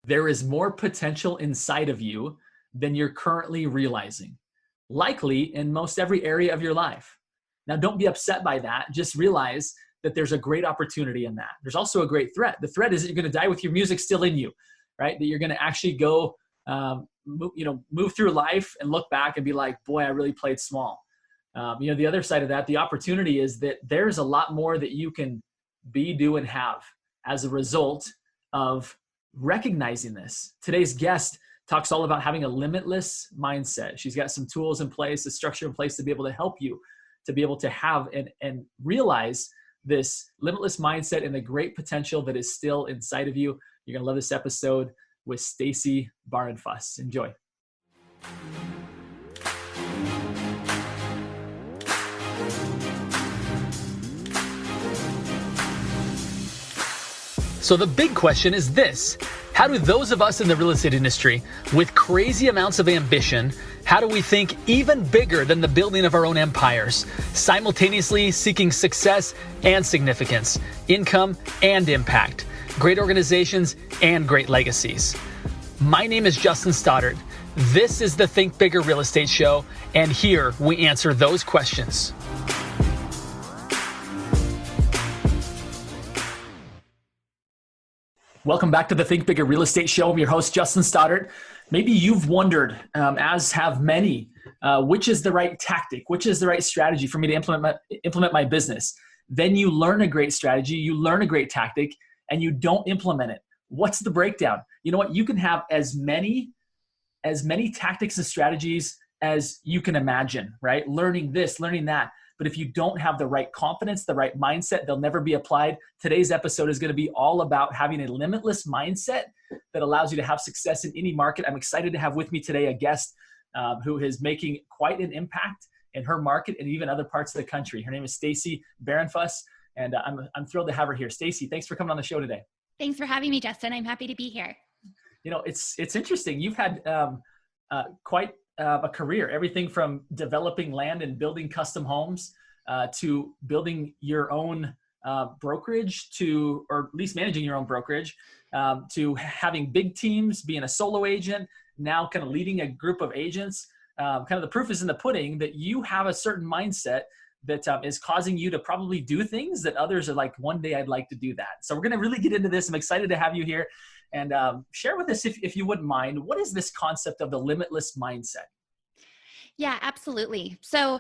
there is more potential inside of you than you're currently realizing, likely in most every area of your life. Now, don't be upset by that. Just realize that there's a great opportunity in that. There's also a great threat. The threat is that you're going to die with your music still in you, right? That you're going to actually go, move through life and look back and be like, boy, I really played small. The other side of that, the opportunity is that there's a lot more that you can be, do, and have as a result of recognizing this. Today's guest talks all about having a limitless mindset. She's got some tools in place, a structure in place to be able to help you to be able to have and realize this limitless mindset and the great potential that is still inside of you. You're going to love this episode with Stacy Bahrenfuss. Enjoy. So the big question is this: how do those of us in the real estate industry with crazy amounts of ambition, how do we think even bigger than the building of our own empires, simultaneously seeking success and significance, income and impact, great organizations and great legacies? My name is Justin Stoddard. This is the Think Bigger Real Estate Show, and here we answer those questions. Welcome back to the Think Bigger Real Estate Show. I'm your host, Justin Stoddard. Maybe you've wondered, as have many, which is the right tactic, which is the right strategy for me to implement my business. Then you learn a great strategy, you learn a great tactic, and you don't implement it. What's the breakdown? You know what? You can have as many tactics and strategies as you can imagine, right? Learning this, learning that. But if you don't have the right confidence, the right mindset, they'll never be applied. Today's episode is going to be all about having a limitless mindset that allows you to have success in any market. I'm excited to have with me today a guest who is making quite an impact in her market and even other parts of the country. Her name is Stacy Bahrenfuss, and I'm thrilled to have her here. Stacy, thanks for coming on the show today. Thanks for having me, Justin. I'm happy to be here. You know, it's interesting. You've had quite a career, everything from developing land and building custom homes to building your own brokerage or at least managing your own brokerage to having big teams, being a solo agent, now kind of leading a group of agents. Kind of the proof is in the pudding that you have a certain mindset that is causing you to probably do things that others are like, one day I'd like to do that. So we're going to really get into this. I'm excited to have you here. And share with us, if you wouldn't mind, what is this concept of the limitless mindset? Yeah, absolutely. So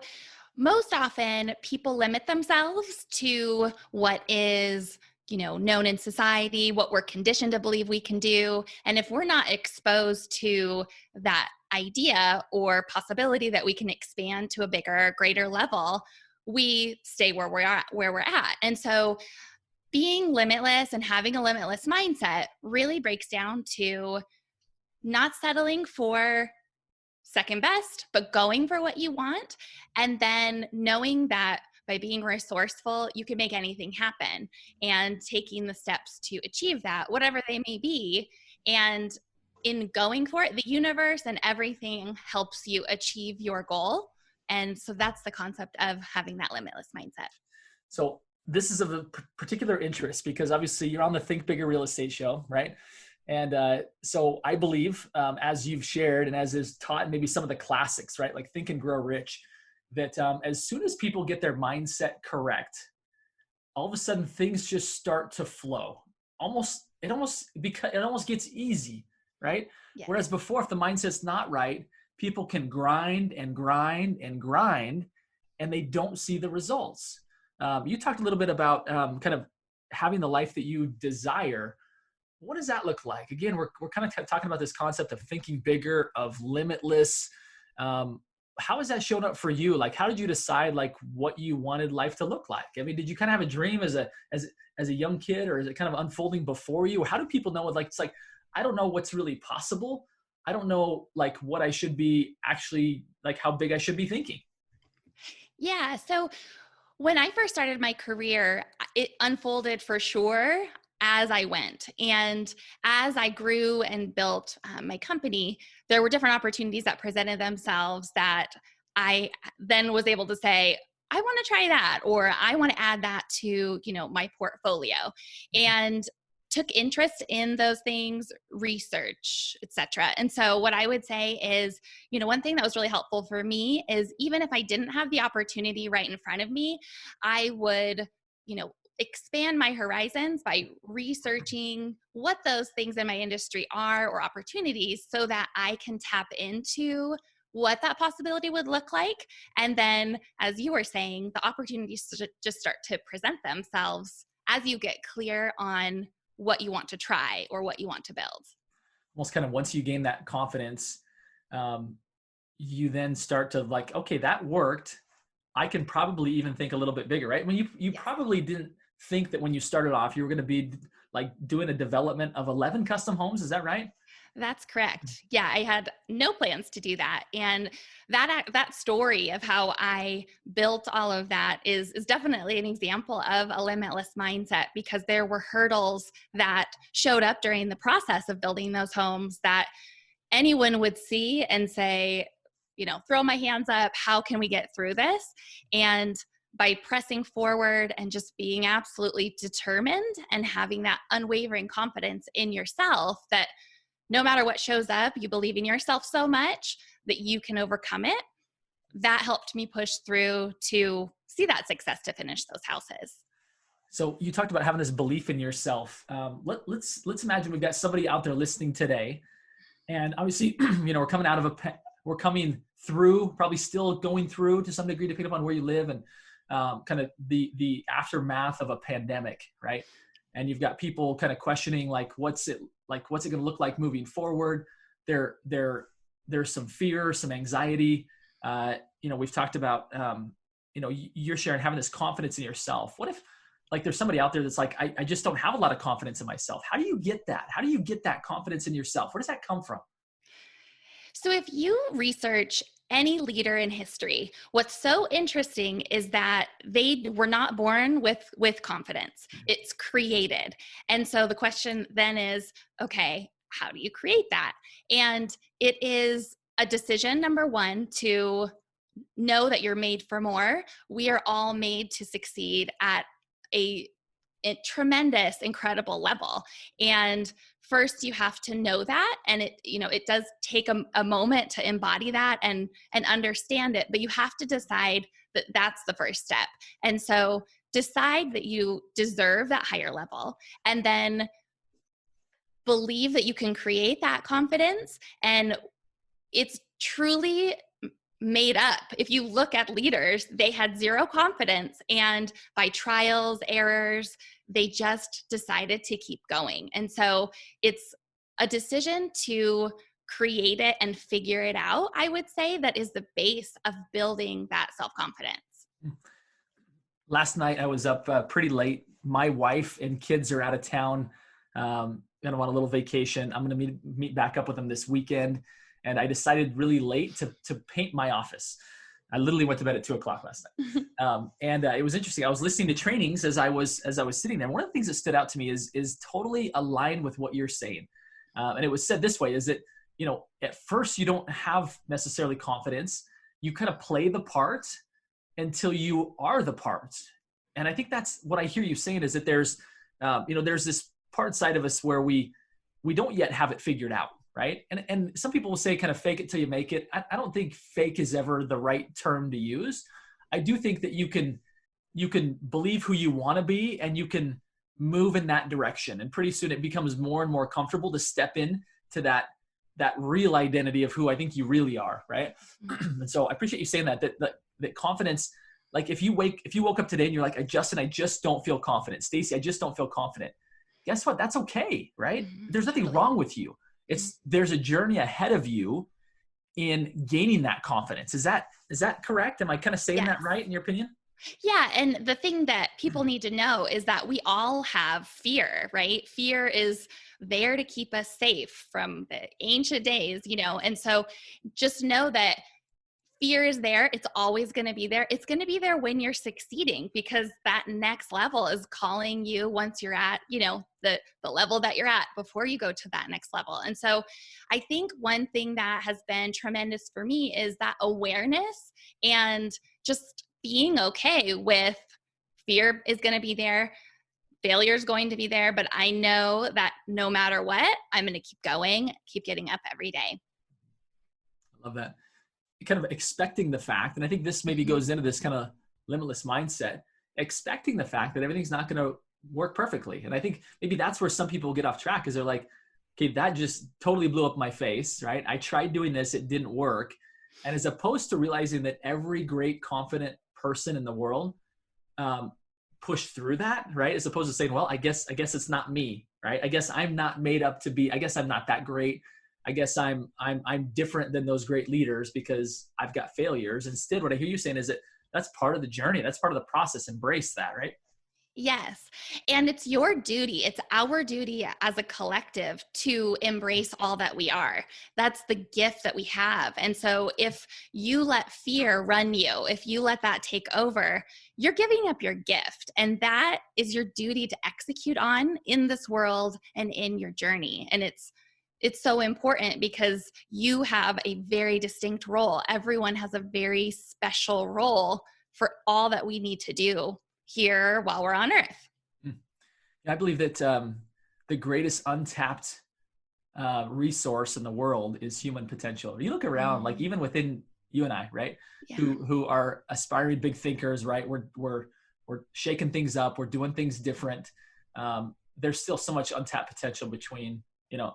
most often people limit themselves to what is, known in society, what we're conditioned to believe we can do. And if we're not exposed to that idea or possibility that we can expand to a bigger, greater level, we stay where we're at. And so being limitless and having a limitless mindset really breaks down to not settling for second best, but going for what you want. And then knowing that by being resourceful, you can make anything happen and taking the steps to achieve that, whatever they may be. And in going for it, the universe and everything helps you achieve your goal. And so that's the concept of having that limitless mindset. So this is of a particular interest because obviously you're on the Think Bigger Real Estate Show, right? And so I believe, as you've shared and as is taught in maybe some of the classics, right? Like Think and Grow Rich, that as soon as people get their mindset correct, all of a sudden things just start to flow. It almost gets easy, right? Yeah. Whereas before, if the mindset's not right, people can grind and grind and grind, and they don't see the results. You talked a little bit about kind of having the life that you desire. What does that look like? Again, we're kind of talking about this concept of thinking bigger, of limitless. How has that shown up for you? Like, how did you decide like what you wanted life to look like? I mean, did you kind of have a dream as a young kid, or is it kind of unfolding before you? How do people know? Like, it's like, I don't know what's really possible. I don't know like what I should be actually, like how big I should be thinking. Yeah. So when I first started my career, it unfolded for sure as I went. And as I grew and built my company, there were different opportunities that presented themselves that I then was able to say, I want to try that, or I want to add that to, my portfolio. And took interest in those things, research, etc. And so what I would say is, one thing that was really helpful for me is even if I didn't have the opportunity right in front of me, I would, expand my horizons by researching what those things in my industry are or opportunities so that I can tap into what that possibility would look like. And then, as you were saying, the opportunities just start to present themselves as you get clear on what you want to try or what you want to build. Almost kind of once you gain that confidence, you then start to like, okay, that worked. I can probably even think a little bit bigger, right? When you Yes. probably didn't think that when you started off, you were going to be like doing a development of 11 custom homes. Is that right? That's correct. Yeah, I had no plans to do that. And that story of how I built all of that is definitely an example of a limitless mindset, because there were hurdles that showed up during the process of building those homes that anyone would see and say, throw my hands up, how can we get through this? And by pressing forward and just being absolutely determined and having that unwavering confidence in yourself that no matter what shows up, you believe in yourself so much that you can overcome it. That helped me push through to see that success to finish those houses. So you talked about having this belief in yourself. Let's imagine we've got somebody out there listening today, and obviously, we're coming out of we're coming through, probably still going through to some degree, depending upon where you live, and kind of the aftermath of a pandemic, right? And you've got people kind of questioning, like, what's it going to look like moving forward? There's some fear, some anxiety. We've talked about, you're sharing having this confidence in yourself. What if, like, there's somebody out there that's like, I just don't have a lot of confidence in myself. How do you get that? How do you get that confidence in yourself? Where does that come from? So if you research any leader in history, what's so interesting is that they were not born with confidence. It's created. And so the question then is, okay, how do you create that? And it is a decision, number one, to know that you're made for more. We are all made to succeed at a tremendous, incredible level. And first you have to know that. And it does take a moment to embody that and understand it, but you have to decide that that's the first step. And so decide that you deserve that higher level, and then believe that you can create that confidence. And it's truly made up. If you look at leaders, they had zero confidence, and by trials, errors, they just decided to keep going. And so it's a decision to create it and figure it out, I would say, that is the base of building that self-confidence. Last night I was up pretty late. My wife and kids are out of town. Going on a little vacation. I'm going to meet back up with them this weekend. And I decided really late to paint my office. I literally went to bed at 2:00 last night. And it was interesting. I was listening to trainings as I was sitting there. One of the things that stood out to me is totally aligned with what you're saying. And it was said this way, is that, at first you don't have necessarily confidence. You kind of play the part until you are the part. And I think that's what I hear you saying, is that there's this part side of us where we don't yet have it figured out. Right. And some people will say kind of fake it till you make it. I don't think fake is ever the right term to use. I do think that you can believe who you want to be, and you can move in that direction. And pretty soon it becomes more and more comfortable to step in to that real identity of who I think you really are. Right. And so I appreciate you saying that confidence, like if you woke up today and you're like, I just don't feel confident. Stacy, I just don't feel confident. Guess what? That's okay. Right. There's nothing wrong with you. There's a journey ahead of you in gaining that confidence. Is that correct? Am I kind of saying that right, in your opinion? Yeah. And the thing that people need to know is that we all have fear, right? Fear is there to keep us safe from the ancient days, and so just know that fear is there. It's always going to be there. It's going to be there when you're succeeding, because that next level is calling you once you're at, the level that you're at before you go to that next level. And so I think one thing that has been tremendous for me is that awareness, and just being okay with fear is going to be there. failure is going to be there, but I know that no matter what, I'm going to keep going, keep getting up every day. I love that. Kind of expecting the fact, and I think this maybe goes into this kind of limitless mindset, expecting the fact that everything's not going to work perfectly. And I think maybe that's where some people get off track, is they're like, okay, that just totally blew up my face, right? I tried doing this, it didn't work. And as opposed to realizing that every great, confident person in the world pushed through that, right? As opposed to saying, well, I guess it's not me, right? I guess I'm not made up to be, I guess I'm not that great. I guess I'm different than those great leaders because I've got failures. Instead, what I hear you saying is that that's part of the journey. That's part of the process. Embrace that, right? Yes. And it's your duty. It's our duty as a collective to embrace all that we are. That's the gift that we have. And so if you let fear run you, if you let that take over, you're giving up your gift. And that is your duty to execute on in this world and in your journey. And it's so important because you have a very distinct role. Everyone has a very special role for all that we need to do here while we're on earth. I believe that the greatest untapped resource in the world is human potential. You look around, like even within you and I, right? Yeah. Who are aspiring big thinkers, right? We're shaking things up. We're doing things different. There's still so much untapped potential between,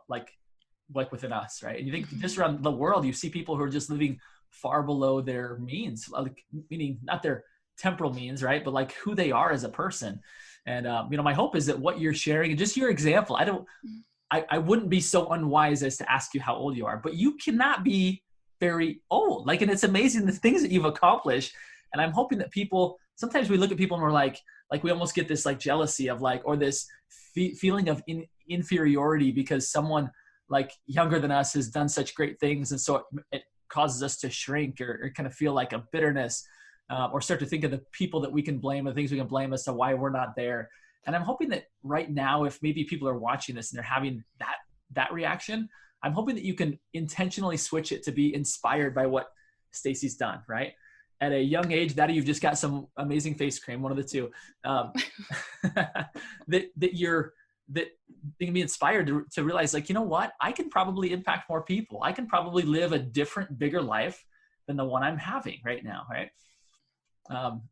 like within us, right? And you think just around the world, you see people who are just living far below their means, like meaning not their temporal means, right? But like who they are as a person. And, my hope is that what you're sharing and just your example, I wouldn't be so unwise as to ask you how old you are, but you cannot be very old. Like, and it's amazing the things that you've accomplished. And I'm hoping that people, sometimes we look at people and we're like we almost get this like jealousy of like, or this feeling of inferiority because someone like younger than us has done such great things. And so it causes us to shrink or kind of feel like a bitterness. Or start to think of the people that we can blame, the things we can blame as to why we're not there. And I'm hoping that right now, if maybe people are watching this and they're having that reaction, I'm hoping that you can intentionally switch it to be inspired by what Stacy's done, right? At a young age, that you've just got some amazing face cream, one of the two, that you can be inspired to realize, like, you know what? I can probably impact more people. I can probably live a different, bigger life than the one I'm having right now, right? I'm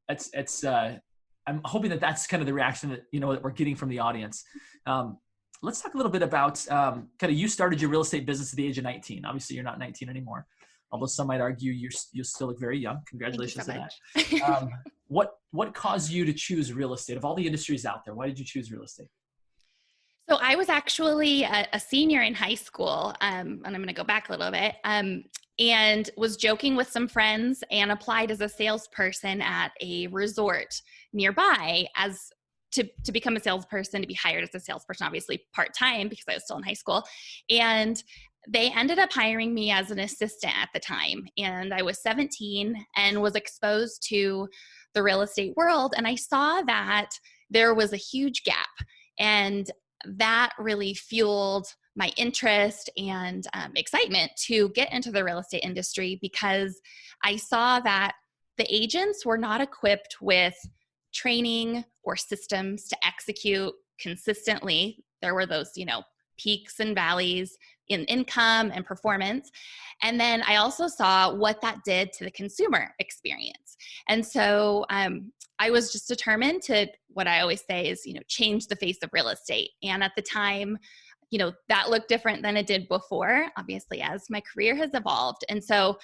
hoping that that's kind of the reaction that, that we're getting from the audience. Let's talk a little bit about kind of, you started your real estate business at the age of 19. Obviously you're not 19 anymore, although some might argue you still look very young. Congratulations to that. What caused you to choose real estate? Of all the industries out there, why did you choose real estate? So I was actually a senior in high school, and I'm going to go back a little bit, and was joking with some friends and applied as a salesperson at a resort nearby to become a salesperson, to be hired as a salesperson, obviously part-time because I was still in high school. And they ended up hiring me as an assistant at the time. And I was 17 and was exposed to the real estate world. And I saw that there was a huge gap. And that really fueled my interest and excitement to get into the real estate industry, because I saw that the agents were not equipped with training or systems to execute consistently. There were those, peaks and valleys in income and performance. And then I also saw what that did to the consumer experience. And so I was just determined to, what I always say is, change the face of real estate. And at the time, that looked different than it did before, obviously, as my career has evolved. And so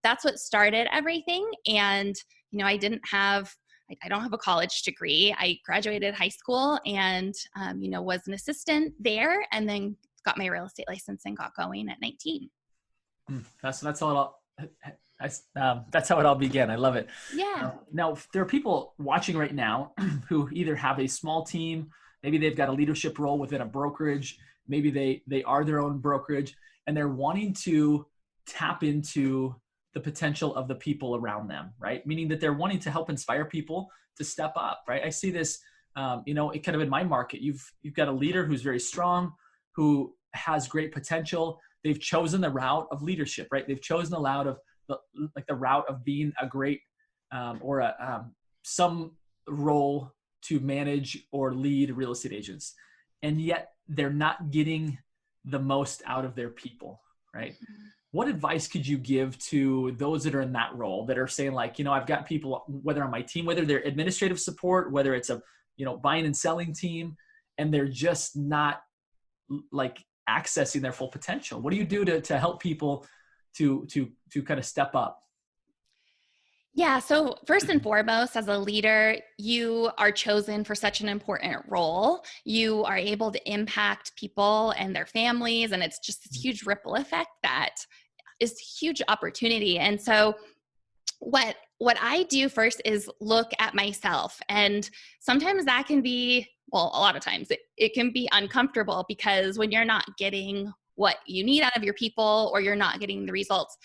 that's what started everything. And, I don't have a college degree. I graduated high school and, was an assistant there, and then got my real estate license and got going at 19. That's how it all began. I love it. Yeah. Now, there are people watching right now who either have a small team, maybe they've got a leadership role within a brokerage, maybe they are their own brokerage, and they're wanting to tap into the potential of the people around them, right? Meaning that they're wanting to help inspire people to step up, right? I see this, it kind of in my market. You've got a leader who's very strong, who has great potential. They've chosen the route of leadership, right? They've chosen the route of the route of being a great some role to manage or lead real estate agents, and yet they're not getting the most out of their people, right? What advice could you give to those that are in that role, that are saying like, I've got people, whether on my team, whether they're administrative support, whether it's a, buying and selling team, and they're just not like accessing their full potential? What do you do to help people to kind of step up? Yeah. So first and foremost, as a leader, you are chosen for such an important role. You are able to impact people and their families, and it's just this huge ripple effect that is huge opportunity. And so what I do first is look at myself. And sometimes that can be, well, a lot of times it can be uncomfortable, because when you're not getting what you need out of your people, or you're not getting the results,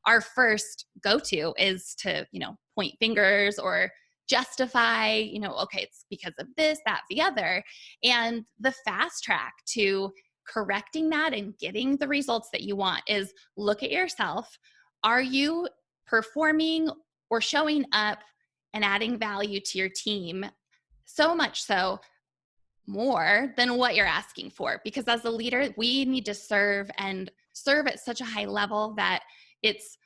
our first go-to is to, point fingers or justify, okay, it's because of this, that, the other. And the fast track to correcting that and getting the results that you want is look at yourself. Are you performing or showing up and adding value to your team? So much so, more than what you're asking for. Because as a leader, we need to serve at such a high level that it's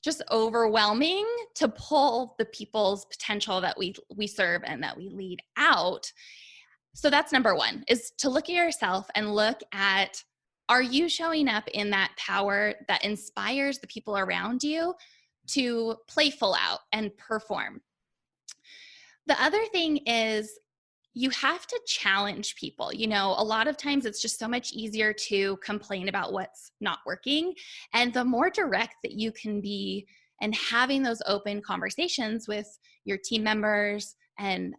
just overwhelming to pull the people's potential that we serve and that we lead out. So that's number one, is to look at yourself and look at, are you showing up in that power that inspires the people around you to play full out and perform? The other thing is, you have to challenge people. A lot of times it's just so much easier to complain about what's not working. And the more direct that you can be and having those open conversations with your team members and,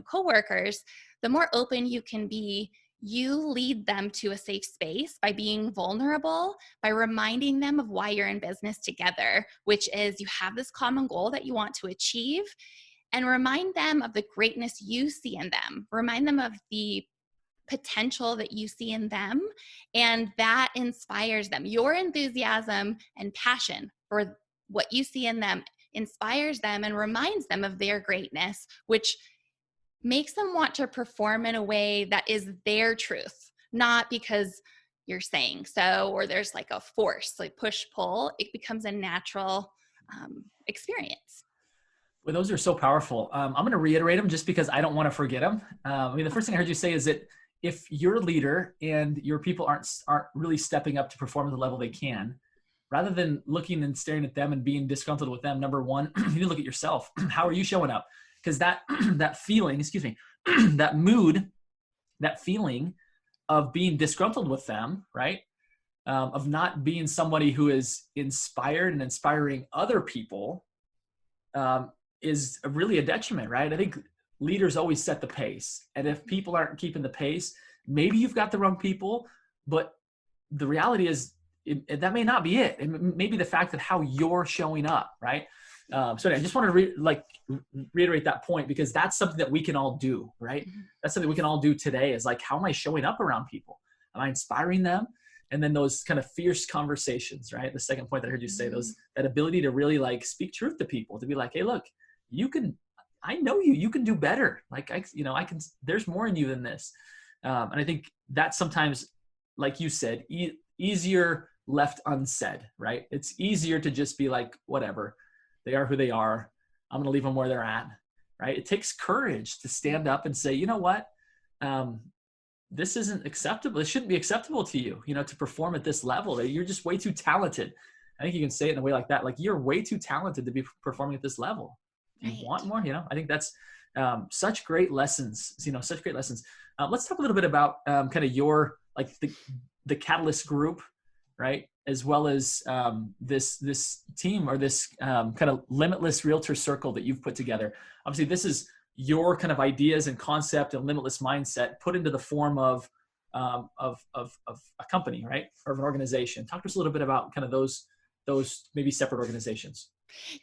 coworkers, the more open you can be, you lead them to a safe space by being vulnerable, by reminding them of why you're in business together, which is you have this common goal that you want to achieve. And remind them of the greatness you see in them. Remind them of the potential that you see in them, and that inspires them. Your enthusiasm and passion for what you see in them inspires them and reminds them of their greatness, which makes them want to perform in a way that is their truth, not because you're saying so, or there's like a force, like push pull. It becomes a natural experience. Well, those are so powerful. I'm going to reiterate them just because I don't want to forget them. The first thing I heard you say is that if you're a leader and your people aren't really stepping up to perform at the level they can, rather than looking and staring at them and being disgruntled with them, number one, you need to look at yourself. How are you showing up? Because that feeling, that mood, that feeling of being disgruntled with them, right? Of not being somebody who is inspired and inspiring other people, is really a detriment, right? I think leaders always set the pace. And if people aren't keeping the pace, maybe you've got the wrong people, but the reality is that may not be it. And maybe the fact that how you're showing up, right? So I just want to reiterate that point, because that's something that we can all do, right? That's something we can all do today, is like, how am I showing up around people? Am I inspiring them? And then those kind of fierce conversations, right? The second point that I heard you say, that ability to really like speak truth to people, to be like, hey, look, I know you can do better. Like I can, there's more in you than this. And I think that's sometimes, like you said, easier left unsaid, right? It's easier to just be like, whatever, they are who they are. I'm going to leave them where they're at, right? It takes courage to stand up and say, you know what? This isn't acceptable. It shouldn't be acceptable to you, to perform at this level. You're just way too talented. I think you can say it in a way like that. Like, you're way too talented to be performing at this level. You want more, I think that's such great lessons, such great lessons. Let's talk a little bit about kind of your, like the Catalyst group, right? As well as this team, or this kind of Limitless Realtor Circle that you've put together. Obviously, this is your kind of ideas and concept and limitless mindset put into the form of a company, right? Or of an organization. Talk to us a little bit about kind of those maybe separate organizations.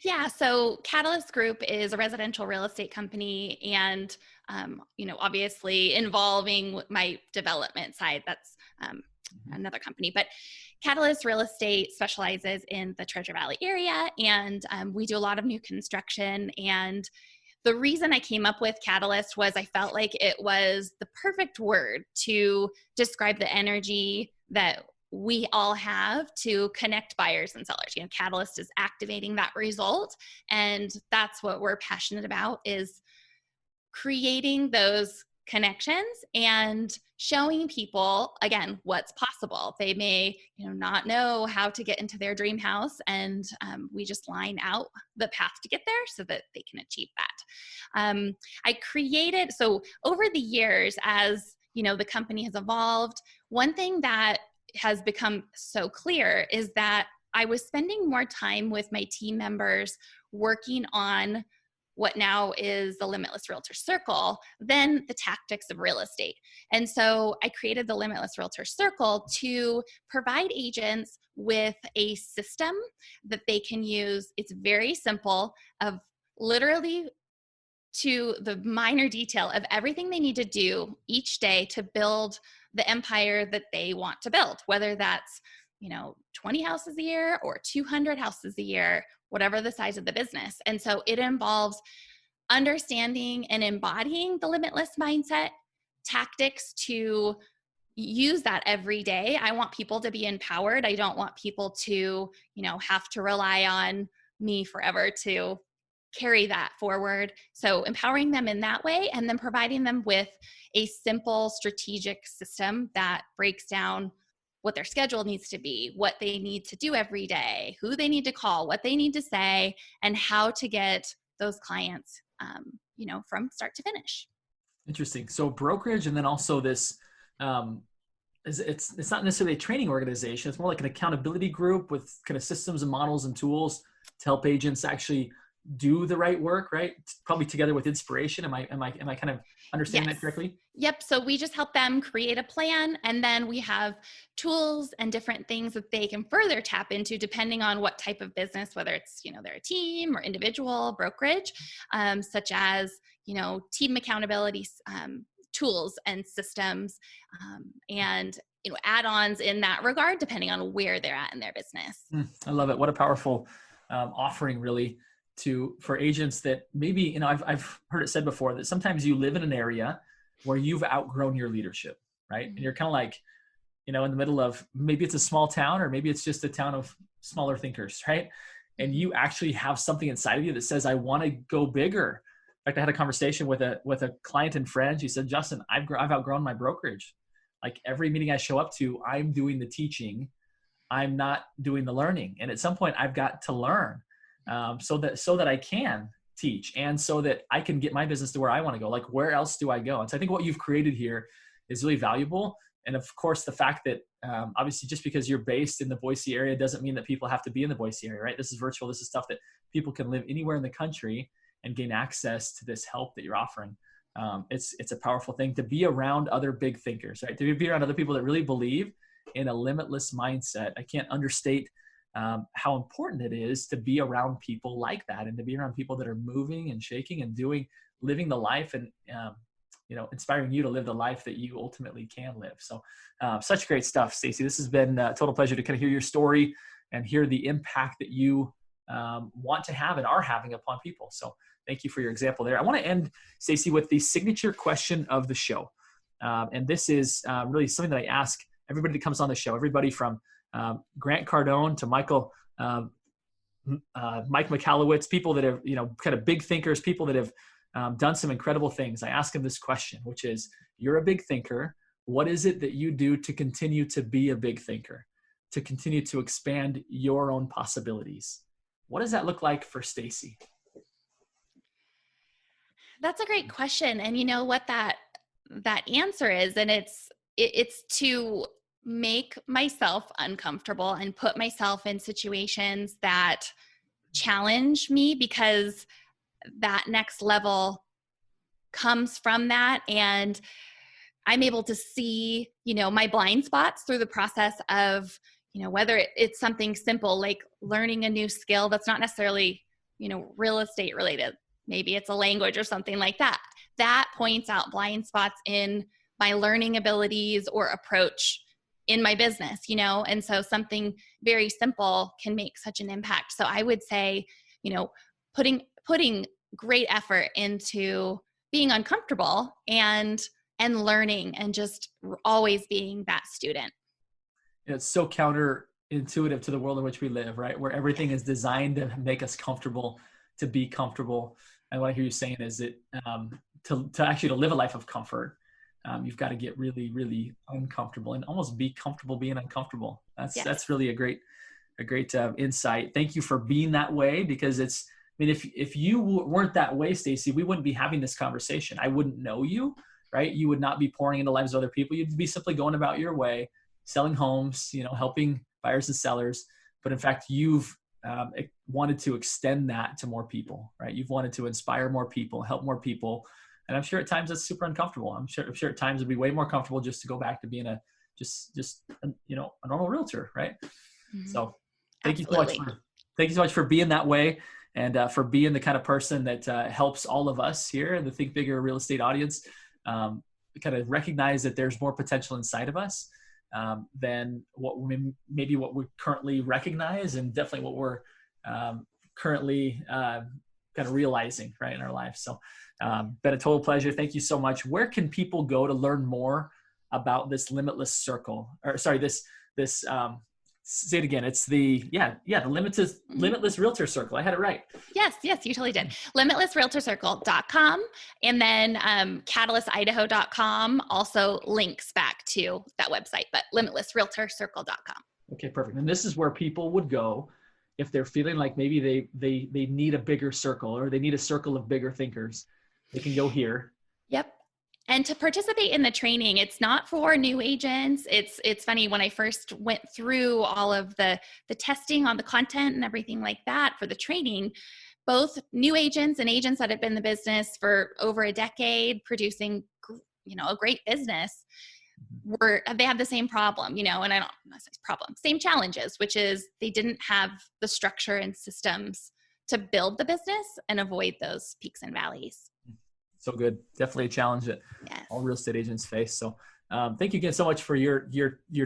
Yeah. So Catalyst Group is a residential real estate company, and, obviously involving my development side. That's another company, but Catalyst Real Estate specializes in the Treasure Valley area. And we do a lot of new construction, and the reason I came up with catalyst was I felt like it was the perfect word to describe the energy that we all have to connect buyers and sellers. You know, catalyst is activating that result. And that's what we're passionate about, is creating those connections and showing people, again, what's possible. They may, not know how to get into their dream house, and we just line out the path to get there so that they can achieve that. I created, so over the years, as the company has evolved, one thing that has become so clear is that I was spending more time with my team members working on what now is the Limitless Realtor Circle than the tactics of real estate. And so I created the Limitless Realtor Circle to provide agents with a system that they can use. It's very simple, of literally to the minor detail of everything they need to do each day to build the empire that they want to build, whether that's 20 houses a year or 200 houses a year, whatever the size of the business. And so it involves understanding and embodying the limitless mindset, tactics to use that every day. I want people to be empowered. I don't want people to, have to rely on me forever to carry that forward. So empowering them in that way, and then providing them with a simple strategic system that breaks down what their schedule needs to be, what they need to do every day, who they need to call, what they need to say, and how to get those clients, from start to finish. Interesting. So brokerage, and then also this, it's not necessarily a training organization. It's more like an accountability group with kind of systems and models and tools to help agents actually do the right work, right? Probably together with inspiration. Am I kind of understanding that correctly? Yep. So we just help them create a plan, and then we have tools and different things that they can further tap into depending on what type of business, whether it's, they're a team or individual brokerage, such as, team accountability tools and systems, and add-ons in that regard, depending on where they're at in their business. I love it. What a powerful offering, really, for agents that maybe, I've heard it said before that sometimes you live in an area where you've outgrown your leadership, right? And you're kind of like, in the middle of, maybe it's a small town, or maybe it's just a town of smaller thinkers, right? And you actually have something inside of you that says, I want to go bigger. In fact, I had a conversation with a client and friend. She said, Justin, I've outgrown my brokerage. Like every meeting I show up to, I'm doing the teaching. I'm not doing the learning. And at some point I've got to learn so that I can teach, and so that I can get my business to where I want to go. Like, where else do I go? And so I think what you've created here is really valuable. And of course, the fact that obviously just because you're based in the Boise area doesn't mean that people have to be in the Boise area, right? This is virtual. This is stuff that people can live anywhere in the country and gain access to this help that you're offering. It's a powerful thing to be around other big thinkers, right? To be around other people that really believe in a limitless mindset. I can't understate how important it is to be around people like that, and to be around people that are moving and shaking and living the life, and inspiring you to live the life that you ultimately can live. So such great stuff, Stacy. This has been a total pleasure to kind of hear your story and hear the impact that you want to have and are having upon people. So thank you for your example there. I want to end, Stacy, with the signature question of the show. And this is really something that I ask everybody that comes on the show, everybody from Grant Cardone to Mike Michalowicz, people that have, kind of big thinkers, people that have done some incredible things. I ask them this question, which is, you're a big thinker. What is it that you do to continue to be a big thinker, to continue to expand your own possibilities? What does that look like for Stacy? That's a great question. And you know what that answer is, and it's to make myself uncomfortable and put myself in situations that challenge me, because that next level comes from that. And I'm able to see, my blind spots through the process of, whether it's something simple like learning a new skill that's not necessarily, real estate related. Maybe it's a language or something like that. That points out blind spots in my learning abilities or approach in my business, and so something very simple can make such an impact. So I would say, putting great effort into being uncomfortable and learning and just always being that student. It's so counterintuitive to the world in which we live, right? Where everything is designed to make us comfortable, to be comfortable. And what I hear you saying is that to actually to live a life of comfort, you've got to get really, really uncomfortable and almost be comfortable being uncomfortable. That's really a great insight. Thank you for being that way, because if you weren't that way, Stacy, we wouldn't be having this conversation. I wouldn't know you, right? You would not be pouring into the lives of other people. You'd be simply going about your way, selling homes, helping buyers and sellers. But in fact, you've wanted to extend that to more people, right? You've wanted to inspire more people, help more people. And I'm sure at times that's super uncomfortable. I'm sure at times it'd be way more comfortable just to go back to being a normal realtor, right? Mm-hmm. So thank Absolutely. you so much for being that way, and for being the kind of person that helps all of us here in the Think Bigger real estate audience kind of recognize that there's more potential inside of us than what we currently recognize, and definitely what we're currently kind of realizing, right, in our lives. So been a total pleasure. Thank you so much. Where can people go to learn more about this Limitless circle? Or sorry, this say it again. It's the Limitless Realtor Circle. I had it right. Yes, you totally did. LimitlessRealtorCircle.com, and then CatalystIdaho.com also links back to that website, but LimitlessRealtorCircle.com. Okay, perfect. And this is where people would go if they're feeling like maybe they need a bigger circle, or they need a circle of bigger thinkers. They can go here. Yep. And to participate in the training, it's not for new agents. It's funny, when I first went through all of the testing on the content and everything like that for the training, both new agents and agents that have been in the business for over a decade, producing, a great business, they have the same problem, and I don't say problem, same challenges, which is they didn't have the structure and systems to build the business and avoid those peaks and valleys. So good. Definitely a challenge that all real estate agents face. So thank you again so much for your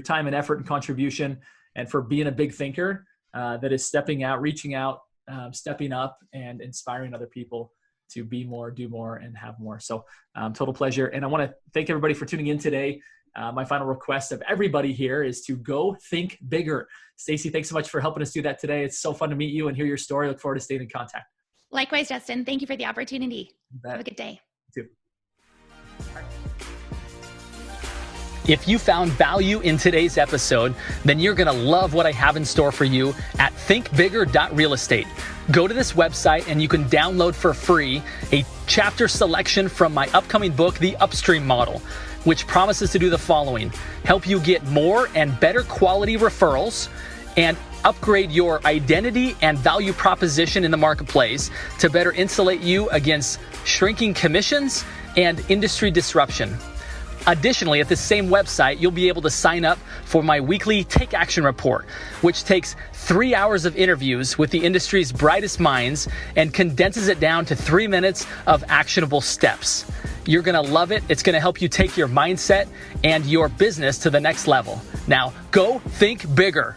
time and effort and contribution, and for being a big thinker that is stepping out, reaching out, stepping up, and inspiring other people to be more, do more, and have more. So total pleasure. And I want to thank everybody for tuning in today. My final request of everybody here is to go think bigger. Stacy, thanks so much for helping us do that today. It's so fun to meet you and hear your story. Look forward to staying in contact. Likewise, Justin. Thank you for the opportunity. Have a good day. You too. If you found value in today's episode, then you're going to love what I have in store for you at thinkbigger.realestate. Go to this website and you can download for free a chapter selection from my upcoming book, The Upstream Model, which promises to do the following: help you get more and better quality referrals, and upgrade your identity and value proposition in the marketplace to better insulate you against shrinking commissions and industry disruption. Additionally, at the same website, you'll be able to sign up for my weekly Take Action Report, which takes 3 hours of interviews with the industry's brightest minds and condenses it down to 3 minutes of actionable steps. You're going to love it. It's going to help you take your mindset and your business to the next level. Now, go think bigger.